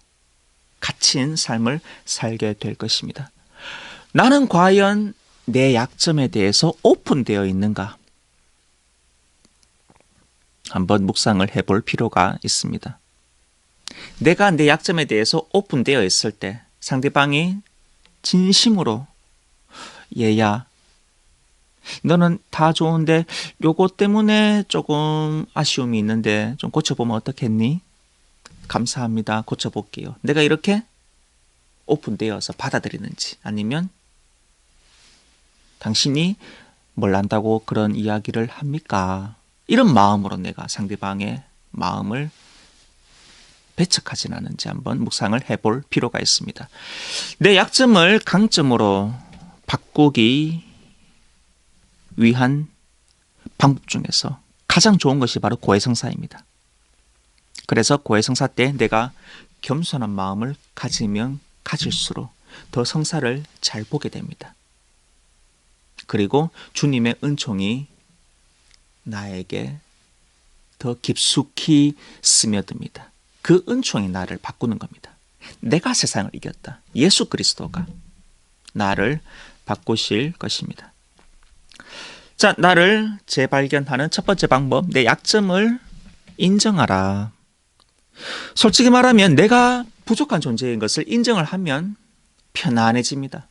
갇힌 삶을 살게 될 것입니다. 나는 과연 내 약점에 대해서 오픈되어 있는가? 한번 묵상을 해볼 필요가 있습니다. 내가 내 약점에 대해서 오픈되어 있을 때 상대방이 진심으로 얘야, 너는 다 좋은데 요거 때문에 조금 아쉬움이 있는데 좀 고쳐보면 어떻겠니? 감사합니다. 고쳐볼게요. 내가 이렇게 오픈되어서 받아들이는지 아니면 당신이 뭘 안다고 그런 이야기를 합니까? 이런 마음으로 내가 상대방의 마음을 배척하진 않은지 한번 묵상을 해볼 필요가 있습니다. 내 약점을 강점으로 바꾸기 위한 방법 중에서 가장 좋은 것이 바로 고해성사입니다. 그래서 고해성사 때 내가 겸손한 마음을 가지면 가질수록 더 성사를 잘 보게 됩니다. 그리고 주님의 은총이 나에게 더 깊숙이 스며듭니다. 그 은총이 나를 바꾸는 겁니다. 내가 세상을 이겼다. 예수 그리스도가 나를 바꾸실 것입니다. 자, 나를 재발견하는 첫 번째 방법, 내 약점을 인정하라. 솔직히 말하면 내가 부족한 존재인 것을 인정을 하면 편안해집니다.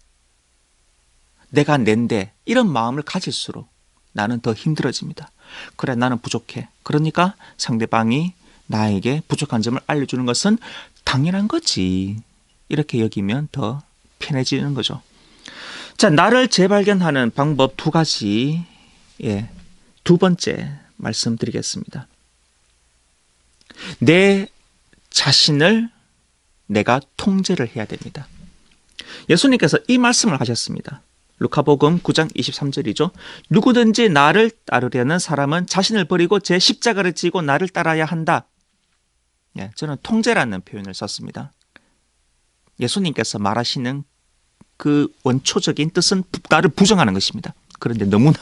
내가 낸데 이런 마음을 가질수록 나는 더 힘들어집니다. 그래, 나는 부족해. 그러니까 상대방이 나에게 부족한 점을 알려주는 것은 당연한 거지. 이렇게 여기면 더 편해지는 거죠. 자, 나를 재발견하는 방법 두 가지. 두 번째 말씀드리겠습니다. 내 자신을 내가 통제를 해야 됩니다. 예수님께서 이 말씀을 하셨습니다. 루카복음 9장 23절이죠. 누구든지 나를 따르려는 사람은 자신을 버리고 제 십자가를 지고 나를 따라야 한다. 저는 통제라는 표현을 썼습니다. 예수님께서 말하시는 그 원초적인 뜻은 나를 부정하는 것입니다. 그런데 너무나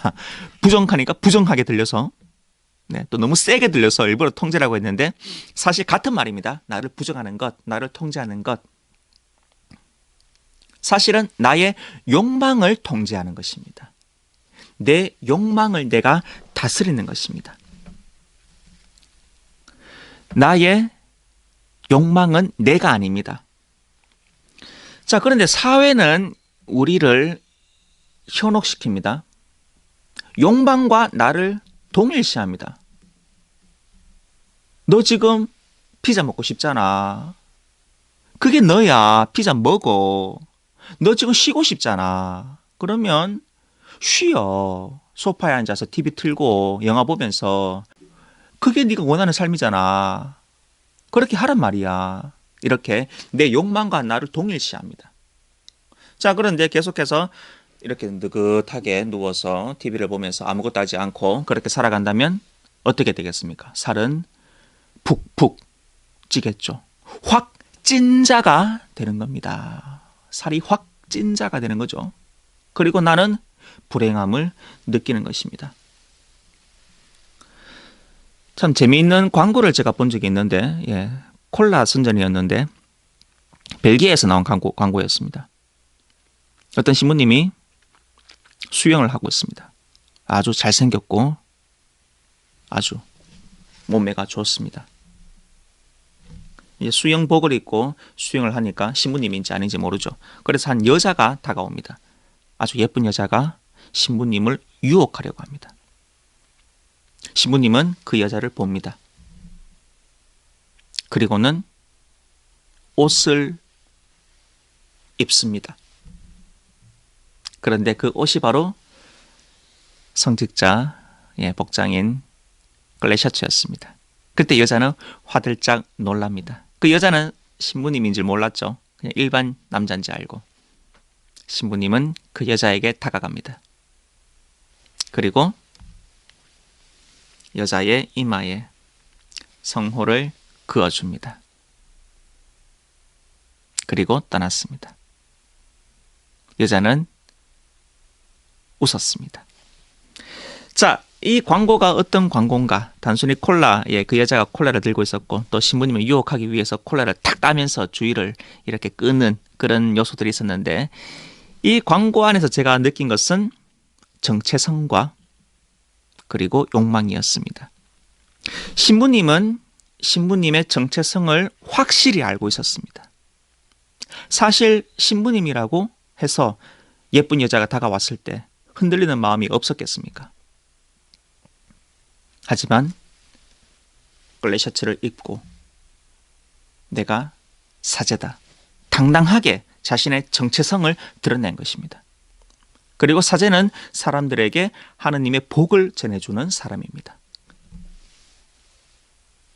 부정하니까 부정하게 들려서 또 너무 세게 들려서 일부러 통제라고 했는데 사실 같은 말입니다. 나를 부정하는 것, 나를 통제하는 것. 사실은 나의 욕망을 통제하는 것입니다. 내 욕망을 내가 다스리는 것입니다. 나의 욕망은 내가 아닙니다. 자, 그런데 사회는 우리를 현혹시킵니다. 욕망과 나를 동일시합니다. 너 지금 피자 먹고 싶잖아. 그게 너야. 피자 먹어. 너 지금 쉬고 싶잖아. 그러면 쉬어. 소파에 앉아서 TV 틀고 영화 보면서. 그게 네가 원하는 삶이잖아. 그렇게 하란 말이야. 이렇게 내 욕망과 나를 동일시합니다. 자, 그런데 계속해서 이렇게 느긋하게 누워서 TV를 보면서 아무것도 하지 않고 그렇게 살아간다면 어떻게 되겠습니까? 살은 푹푹 찌겠죠. 확 찐자가 되는 겁니다. 살이 확 찐자가 되는 거죠. 그리고 나는 불행함을 느끼는 것입니다. 참 재미있는 광고를 제가 본 적이 있는데 콜라 선전이었는데 벨기에에서 나온 광고였습니다. 어떤 신부님이 수영을 하고 있습니다. 아주 잘생겼고 아주 몸매가 좋습니다. 수영복을 입고 수영을 하니까 신부님인지 아닌지 모르죠. 그래서 한 여자가 다가옵니다. 아주 예쁜 여자가 신부님을 유혹하려고 합니다. 신부님은 그 여자를 봅니다. 그리고는 옷을 입습니다. 그런데 그 옷이 바로 성직자, 복장인 글래셔츠였습니다. 그때 여자는 화들짝 놀랍니다. 그 여자는 신부님인 줄 몰랐죠. 그냥 일반 남자인지 알고. 신부님은 그 여자에게 다가갑니다. 그리고 여자의 이마에 성호를 그어줍니다. 그리고 떠났습니다. 여자는 웃었습니다. 자, 이 광고가 어떤 광고인가? 단순히 콜라에 그 여자가 콜라를 들고 있었고 또 신부님을 유혹하기 위해서 콜라를 탁 따면서 주의를 이렇게 끄는 그런 요소들이 있었는데 이 광고 안에서 제가 느낀 것은 정체성과 그리고 욕망이었습니다. 신부님은 신부님의 정체성을 확실히 알고 있었습니다. 사실 신부님이라고 해서 예쁜 여자가 다가왔을 때 흔들리는 마음이 없었겠습니까? 하지만 글래셔츠를 입고 내가 사제다. 당당하게 자신의 정체성을 드러낸 것입니다. 그리고 사제는 사람들에게 하느님의 복을 전해주는 사람입니다.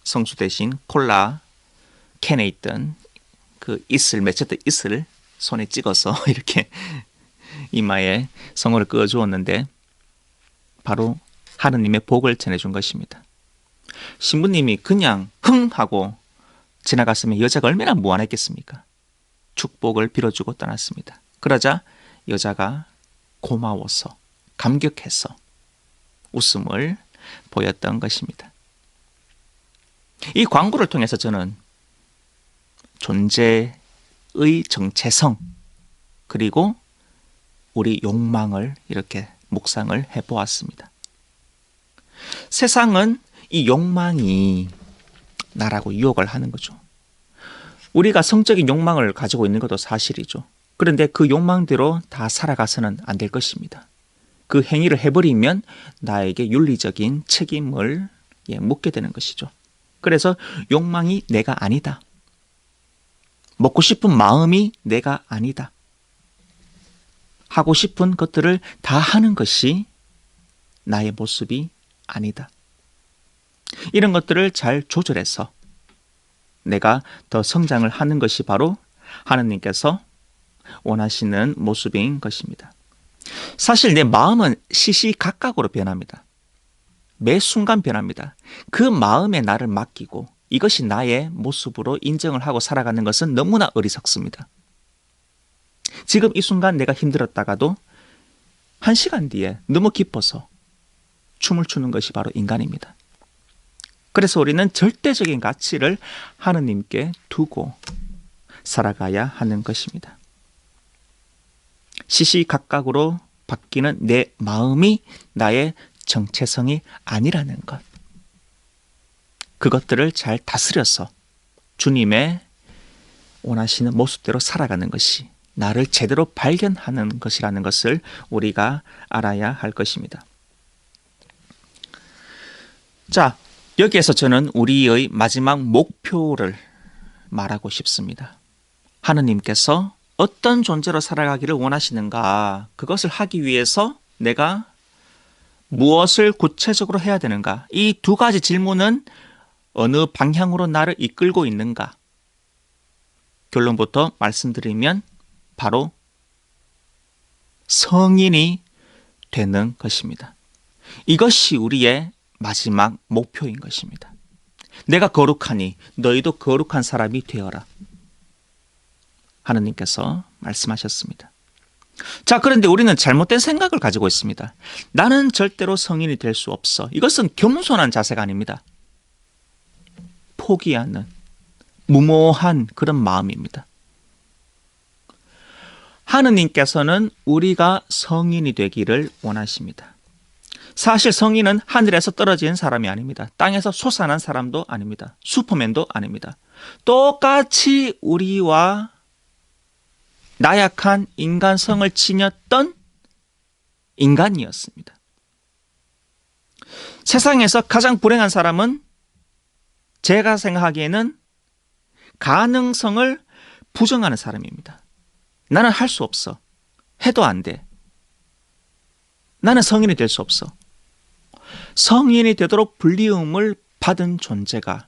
성수 대신 콜라 캔에 있던 그 이슬, 맺혔던 이슬을 손에 찍어서 이렇게 이마에 성호를 그어주었는데 바로 하느님의 복을 전해준 것입니다. 신부님이 그냥 흥 하고 지나갔으면 여자가 얼마나 무안했겠습니까? 축복을 빌어주고 떠났습니다. 그러자 여자가 고마워서 감격해서 웃음을 보였던 것입니다. 이 광고를 통해서 저는 존재의 정체성 그리고 우리 욕망을 이렇게 묵상을 해보았습니다. 세상은 이 욕망이 나라고 유혹을 하는 거죠. 우리가 성적인 욕망을 가지고 있는 것도 사실이죠. 그런데 그 욕망대로 다 살아가서는 안 될 것입니다. 그 행위를 해버리면 나에게 윤리적인 책임을 묻게 되는 것이죠. 그래서 욕망이 내가 아니다. 먹고 싶은 마음이 내가 아니다. 하고 싶은 것들을 다 하는 것이 나의 모습이 아니다. 이런 것들을 잘 조절해서 내가 더 성장을 하는 것이 바로 하느님께서 원하시는 모습인 것입니다. 사실 내 마음은 시시각각으로 변합니다. 매 순간 변합니다. 그 마음에 나를 맡기고 이것이 나의 모습으로 인정을 하고 살아가는 것은 너무나 어리석습니다. 지금 이 순간 내가 힘들었다가도 1시간 뒤에 너무 기뻐서 춤을 추는 것이 바로 인간입니다. 그래서 우리는 절대적인 가치를 하느님께 두고 살아가야 하는 것입니다. 시시각각으로 바뀌는 내 마음이 나의 정체성이 아니라는 것. 그것들을 잘 다스려서 주님의 원하시는 모습대로 살아가는 것이 나를 제대로 발견하는 것이라는 것을 우리가 알아야 할 것입니다. 자, 여기에서 저는 우리의 마지막 목표를 말하고 싶습니다. 하느님께서 어떤 존재로 살아가기를 원하시는가, 그것을 하기 위해서 내가 무엇을 구체적으로 해야 되는가, 이 두 가지 질문은 어느 방향으로 나를 이끌고 있는가. 결론부터 말씀드리면 바로 성인이 되는 것입니다. 이것이 우리의 마지막 목표인 것입니다. 내가 거룩하니 너희도 거룩한 사람이 되어라. 하느님께서 말씀하셨습니다. 자, 그런데 우리는 잘못된 생각을 가지고 있습니다. 나는 절대로 성인이 될 수 없어. 이것은 겸손한 자세가 아닙니다. 포기하는 무모한 그런 마음입니다. 하느님께서는 우리가 성인이 되기를 원하십니다. 사실 성인은 하늘에서 떨어진 사람이 아닙니다. 땅에서 솟아난 사람도 아닙니다. 슈퍼맨도 아닙니다. 똑같이 우리와 나약한 인간성을 지녔던 인간이었습니다. 세상에서 가장 불행한 사람은 제가 생각하기에는 가능성을 부정하는 사람입니다. 나는 할 수 없어. 해도 안 돼. 나는 성인이 될 수 없어. 성인이 되도록 불리움을 받은 존재가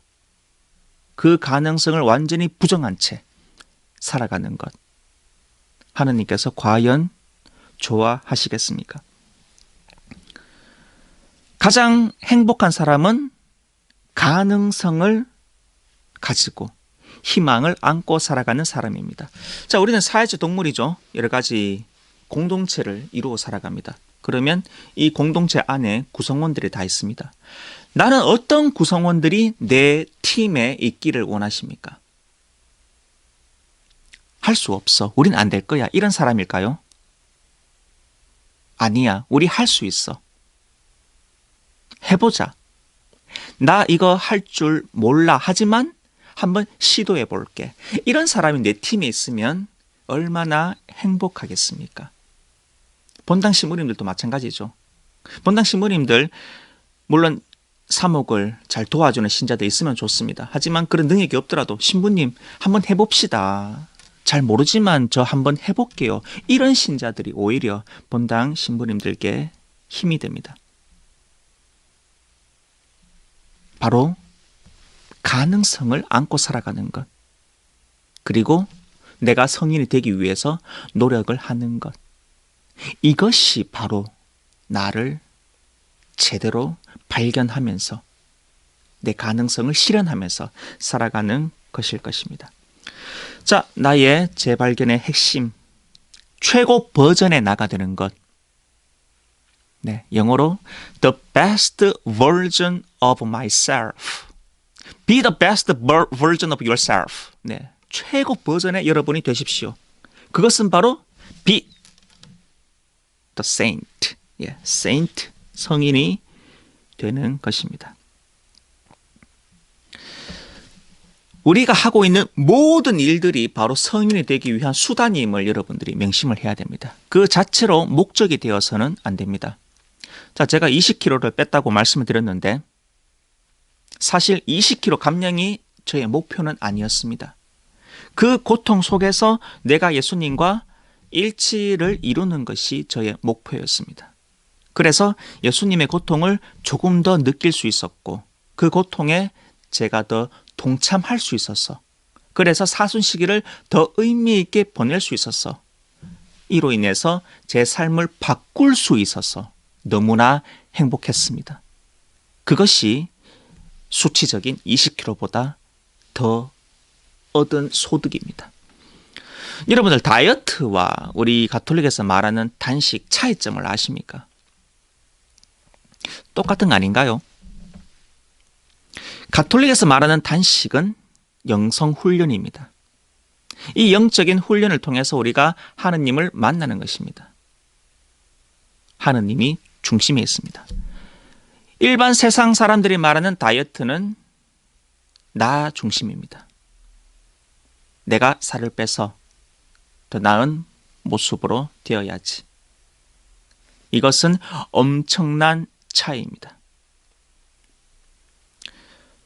그 가능성을 완전히 부정한 채 살아가는 것. 하느님께서 과연 좋아하시겠습니까? 가장 행복한 사람은 가능성을 가지고 희망을 안고 살아가는 사람입니다. 자, 우리는 사회적 동물이죠. 여러 가지 공동체를 이루어 살아갑니다. 그러면 이 공동체 안에 구성원들이 다 있습니다. 나는 어떤 구성원들이 내 팀에 있기를 원하십니까? 할 수 없어. 우린 안 될 거야. 이런 사람일까요? 아니야. 우리 할 수 있어. 해보자. 나 이거 할 줄 몰라. 하지만 한번 시도해 볼게. 이런 사람이 내 팀에 있으면 얼마나 행복하겠습니까? 본당 신부님들도 마찬가지죠. 본당 신부님들 물론 사목을 잘 도와주는 신자들 있으면 좋습니다. 하지만 그런 능력이 없더라도 신부님 한번 해봅시다. 잘 모르지만 저 한번 해볼게요. 이런 신자들이 오히려 본당 신부님들께 힘이 됩니다. 바로 가능성을 안고 살아가는 것. 그리고 내가 성인이 되기 위해서 노력을 하는 것. 이것이 바로 나를 제대로 발견하면서 내 가능성을 실현하면서 살아가는 것일 것입니다. 자, 나의 재발견의 핵심, 최고 버전에 나가되는 것. 네, 영어로 The best version of myself. Be the best version of yourself. 네, 최고 버전의 여러분이 되십시오. 그것은 바로 be the saint. saint, 성인이 되는 것입니다. 우리가 하고 있는 모든 일들이 바로 성인이 되기 위한 수단임을 여러분들이 명심을 해야 됩니다. 그 자체로 목적이 되어서는 안 됩니다. 자, 제가 20kg를 뺐다고 말씀을 드렸는데 사실 20kg 감량이 저의 목표는 아니었습니다. 그 고통 속에서 내가 예수님과 일치를 이루는 것이 저의 목표였습니다. 그래서 예수님의 고통을 조금 더 느낄 수 있었고 그 고통에 제가 더 동참할 수 있었어. 그래서 사순 시기를 더 의미 있게 보낼 수 있었어. 이로 인해서 제 삶을 바꿀 수 있어서 너무나 행복했습니다. 그것이 수치적인 20kg보다 더 얻은 소득입니다. 여러분들 다이어트와 우리 가톨릭에서 말하는 단식 차이점을 아십니까? 똑같은 거 아닌가요? 가톨릭에서 말하는 단식은 영성 훈련입니다. 이 영적인 훈련을 통해서 우리가 하느님을 만나는 것입니다. 하느님이 중심에 있습니다. 일반 세상 사람들이 말하는 다이어트는 나 중심입니다. 내가 살을 빼서 더 나은 모습으로 되어야지. 이것은 엄청난 차이입니다.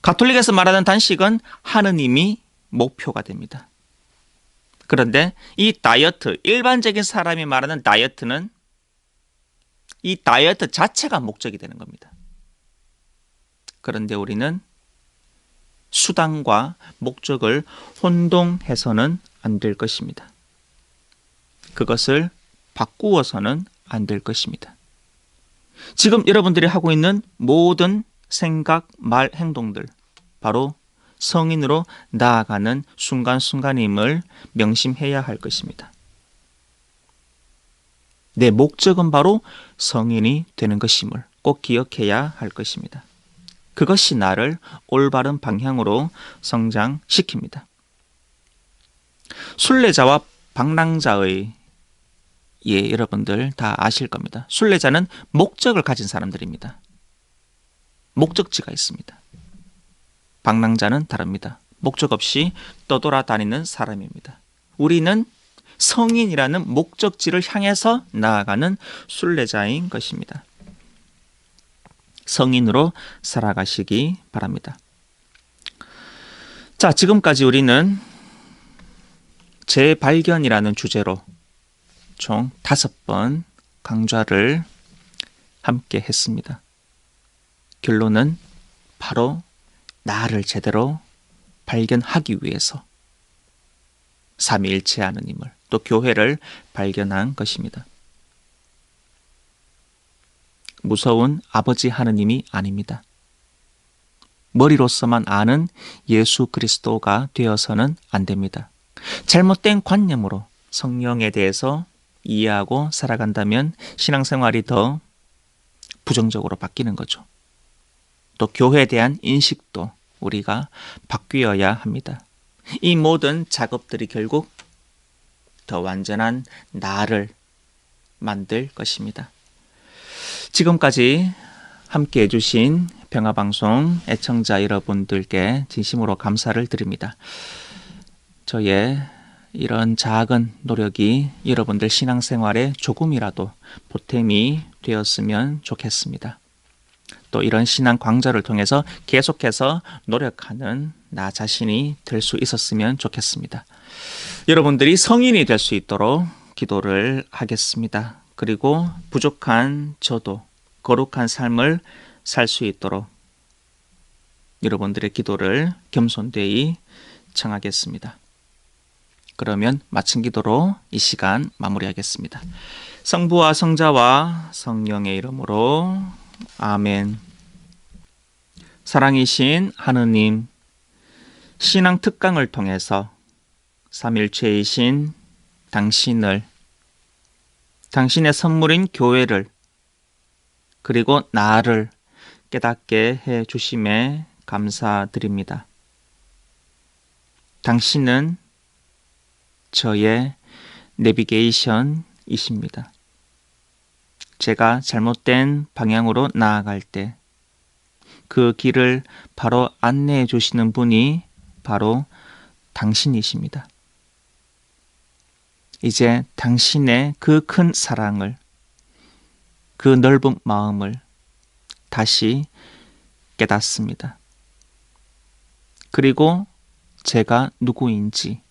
가톨릭에서 말하는 단식은 하느님이 목표가 됩니다. 그런데 이 다이어트, 일반적인 사람이 말하는 다이어트는 이 다이어트 자체가 목적이 되는 겁니다. 그런데 우리는 수단과 목적을 혼동해서는 안 될 것입니다. 그것을 바꾸어서는 안 될 것입니다. 지금 여러분들이 하고 있는 모든 생각, 말, 행동들 바로 성인으로 나아가는 순간순간임을 명심해야 할 것입니다. 내 목적은 바로 성인이 되는 것임을 꼭 기억해야 할 것입니다. 그것이 나를 올바른 방향으로 성장시킵니다. 순례자와 방랑자의 여러분들 다 아실 겁니다. 순례자는 목적을 가진 사람들입니다. 목적지가 있습니다. 방랑자는 다릅니다. 목적 없이 떠돌아다니는 사람입니다. 우리는 성인이라는 목적지를 향해서 나아가는 순례자인 것입니다. 성인으로 살아가시기 바랍니다. 자, 지금까지 우리는 재발견이라는 주제로 총 5번 강좌를 함께 했습니다. 결론은 바로 나를 제대로 발견하기 위해서 삼위일체 하느님을 또 교회를 발견한 것입니다. 무서운 아버지 하느님이 아닙니다. 머리로서만 아는 예수 그리스도가 되어서는 안 됩니다. 잘못된 관념으로 성령에 대해서 이해하고 살아간다면 신앙생활이 더 부정적으로 바뀌는 거죠. 또 교회에 대한 인식도 우리가 바뀌어야 합니다. 이 모든 작업들이 결국 더 완전한 나를 만들 것입니다. 지금까지 함께 해주신 평화방송 애청자 여러분들께 진심으로 감사를 드립니다. 저의 이런 작은 노력이 여러분들 신앙생활에 조금이라도 보탬이 되었으면 좋겠습니다. 또 이런 신앙 강좌를 통해서 계속해서 노력하는 나 자신이 될 수 있었으면 좋겠습니다. 여러분들이 성인이 될 수 있도록 기도를 하겠습니다. 그리고 부족한 저도 거룩한 삶을 살 수 있도록 여러분들의 기도를 겸손되이 청하겠습니다. 그러면 마친 기도로 이 시간 마무리하겠습니다. 성부와 성자와 성령의 이름으로 아멘. 사랑이신 하느님, 신앙 특강을 통해서 삼일체이신 당신을, 당신의 선물인 교회를, 그리고 나를 깨닫게 해 주심에 감사드립니다. 당신은 저의 내비게이션이십니다. 제가 잘못된 방향으로 나아갈 때 그 길을 바로 안내해 주시는 분이 바로 당신이십니다. 이제 당신의 그 큰 사랑을, 그 넓은 마음을 다시 깨닫습니다. 그리고 제가 누구인지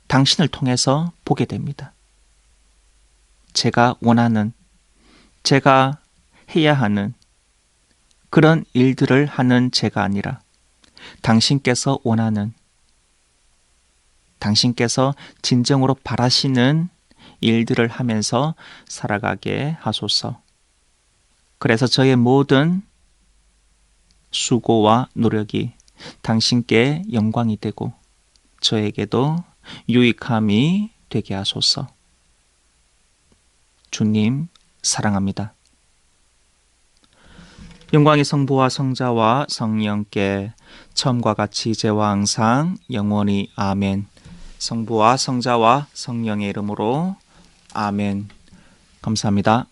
당신을 통해서 보게 됩니다. 제가 원하는, 제가 해야 하는 그런 일들을 하는 제가 아니라 당신께서 원하는, 당신께서 진정으로 바라시는 일들을 하면서 살아가게 하소서. 그래서 저의 모든 수고와 노력이 당신께 영광이 되고 저에게도 유익함이 되게 하소서. 주님 사랑합니다. 영광이 성부와 성자와 성령께 처음과 같이 이제와 항상 영원히 아멘. 성부와 성자와 성령의 이름으로 아멘. 감사합니다.